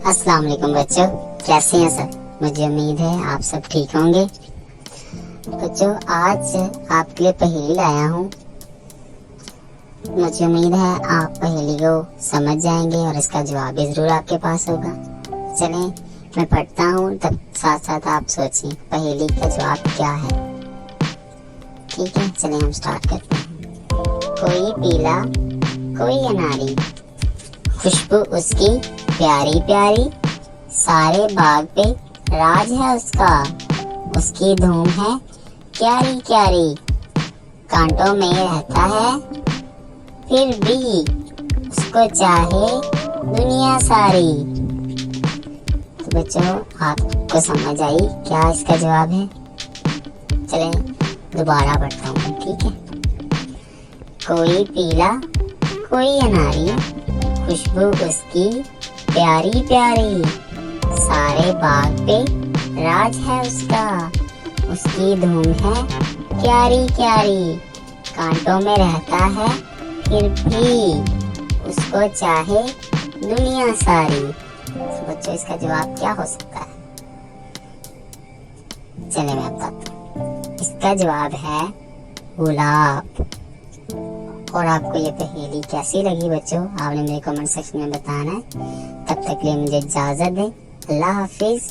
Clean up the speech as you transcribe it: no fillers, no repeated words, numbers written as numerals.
अस्सलाम वालेकुम बच्चों, कैसे हैं सब। मुझे उम्मीद है आप सब ठीक होंगे। बच्चों आज आपके लिए पहेली लाया हूँ। मुझे उम्मीद है आप पहेली को समझ जाएंगे और इसका जवाब भी जरूर आपके पास होगा। चलें मैं पढ़ता हूँ, तब साथ साथ आप सोचें पहेली का जवाब क्या है। ठीक है, चलें हम स्टार्ट करते हैं। कोई पीला कोई अनारी, खुशबू उसकी प्यारी प्यारी, सारे बाग पे राज है उसका, उसकी धूम है क्यारी क्यारी, कांटों में रहता है फिर भी उसको चाहे दुनिया सारी। तो बच्चों आपको समझ आई क्या इसका जवाब है। चलें दोबारा पढ़ता हूँ, ठीक है। कोई पीला कोई अनारी, खुशबू उसकी प्यारी प्यारी, सारे बाग पे राज है उसका, उसकी धूम है क्यारी क्यारी, कांटों में रहता है फिर भी उसको चाहे दुनिया सारी। तो बच्चों इसका जवाब क्या हो सकता है। चलिए मैं बताता हूँ। इसका जवाब है गुलाब। और आपको ये पहेली कैसी लगी बच्चों, आपने मेरे कमेंट सेक्शन में बताना है। तब तक के लिए मुझे इजाजत दें। अल्लाह हाफिज।